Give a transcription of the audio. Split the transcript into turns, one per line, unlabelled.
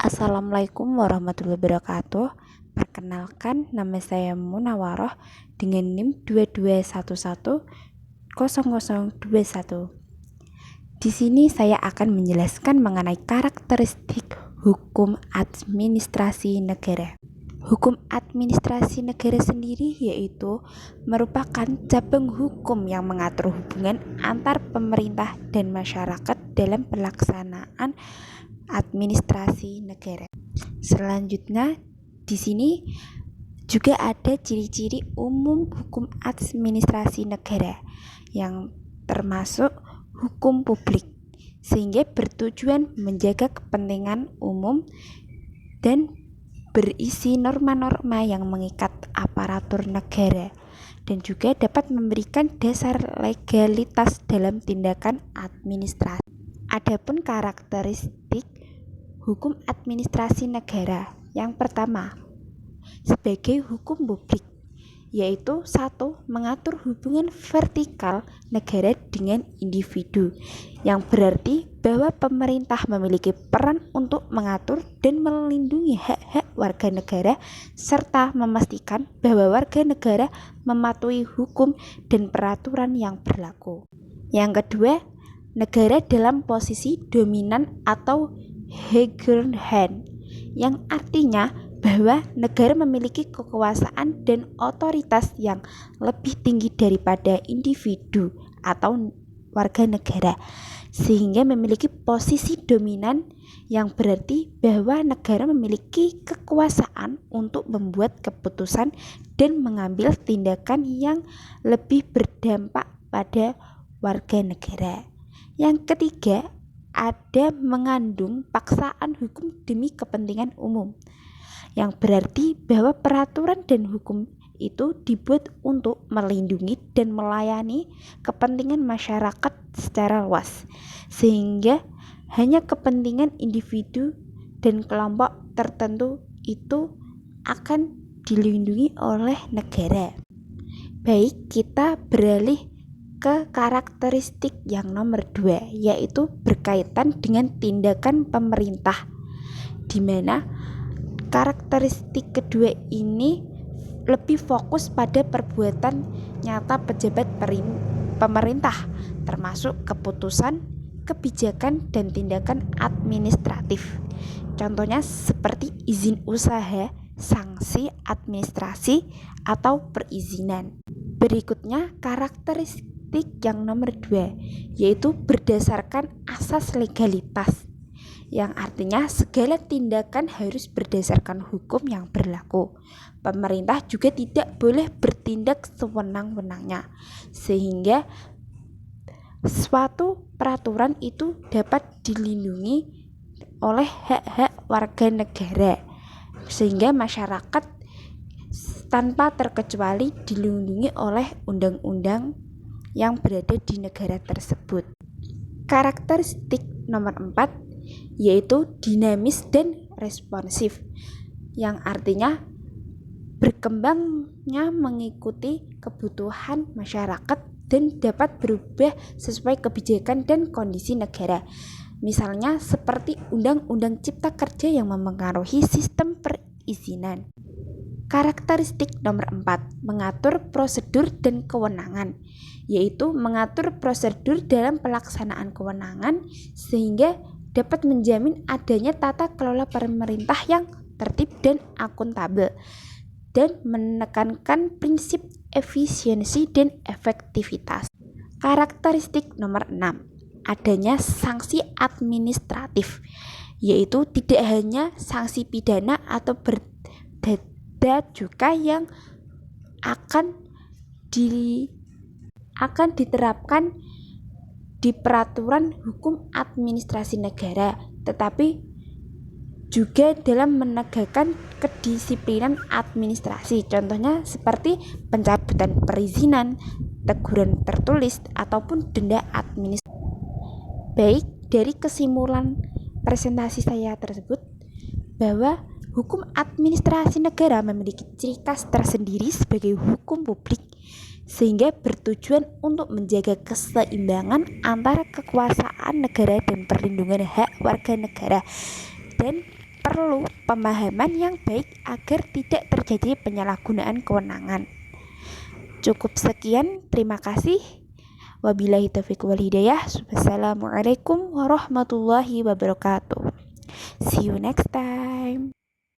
Assalamualaikum warahmatullahi wabarakatuh. Perkenalkan, nama saya Munawaroh dengan NIM 22110021. Di sini saya akan menjelaskan mengenai karakteristik hukum administrasi negara. Hukum administrasi negara sendiri yaitu merupakan cabang hukum yang mengatur hubungan antar pemerintah dan masyarakat dalam pelaksanaan administrasi negara. Selanjutnya, di sini juga ada ciri-ciri umum hukum administrasi negara yang termasuk hukum publik, sehingga bertujuan menjaga kepentingan umum dan berisi norma-norma yang mengikat aparatur negara dan juga dapat memberikan dasar legalitas dalam tindakan administrasi. Adapun karakteristik hukum administrasi negara yang pertama sebagai hukum publik, yaitu 1. Mengatur hubungan vertikal negara dengan individu, yang berarti bahwa pemerintah memiliki peran untuk mengatur dan melindungi hak-hak warga negara serta memastikan bahwa warga negara mematuhi hukum dan peraturan yang berlaku. Yang kedua, negara dalam posisi dominan atau hegemon, yang artinya bahwa negara memiliki kekuasaan dan otoritas yang lebih tinggi daripada individu atau warga negara, sehingga memiliki posisi dominan, yang berarti bahwa negara memiliki kekuasaan untuk membuat keputusan dan mengambil tindakan yang lebih berdampak pada warga negara. Yang ketiga, ada mengandung paksaan hukum demi kepentingan umum, yang berarti bahwa peraturan dan hukum itu dibuat untuk melindungi dan melayani kepentingan masyarakat secara luas, sehingga hanya kepentingan individu dan kelompok tertentu itu akan dilindungi oleh negara. Baik, kita beralih ke karakteristik yang nomor 2, yaitu berkaitan dengan tindakan pemerintah, di mana karakteristik kedua ini lebih fokus pada perbuatan nyata pejabat pemerintah, termasuk keputusan, kebijakan, dan tindakan administratif. Contohnya seperti izin usaha, sanksi administrasi, atau perizinan. Berikutnya, karakteristik yang nomor 2, yaitu berdasarkan asas legalitas, yang artinya segala tindakan harus berdasarkan hukum yang berlaku. Pemerintah juga tidak boleh bertindak sewenang-wenangnya, sehingga suatu peraturan itu dapat dilindungi oleh hak-hak warga negara, sehingga masyarakat tanpa terkecuali dilindungi oleh undang-undang yang berada di negara tersebut. Karakteristik nomor 4 yaitu dinamis dan responsif, yang artinya berkembangnya mengikuti kebutuhan masyarakat dan dapat berubah sesuai kebijakan dan kondisi negara. Misalnya seperti Undang-Undang Cipta Kerja yang memengaruhi sistem perizinan. Karakteristik nomor 4, mengatur prosedur dan kewenangan, yaitu mengatur prosedur dalam pelaksanaan kewenangan sehingga dapat menjamin adanya tata kelola pemerintah yang tertib dan akuntabel, dan menekankan prinsip efisiensi dan efektivitas. Karakteristik nomor 6, adanya sanksi administratif, yaitu tidak hanya sanksi pidana atau berdenda juga yang akan diterapkan di peraturan hukum administrasi negara, tetapi juga dalam menegakkan kedisiplinan administrasi. Contohnya seperti pencabutan perizinan, teguran tertulis, ataupun denda administrasi. Baik, dari kesimpulan presentasi saya tersebut bahwa hukum administrasi negara memiliki ciri khas tersendiri sebagai hukum publik, sehingga bertujuan untuk menjaga keseimbangan antara kekuasaan negara dan perlindungan hak warga negara, dan perlu pemahaman yang baik agar tidak terjadi penyalahgunaan kewenangan. Cukup sekian, terima kasih. Wabillahi taufiq wal hidayah. Wassalamualaikum warahmatullahi wabarakatuh. See you next time.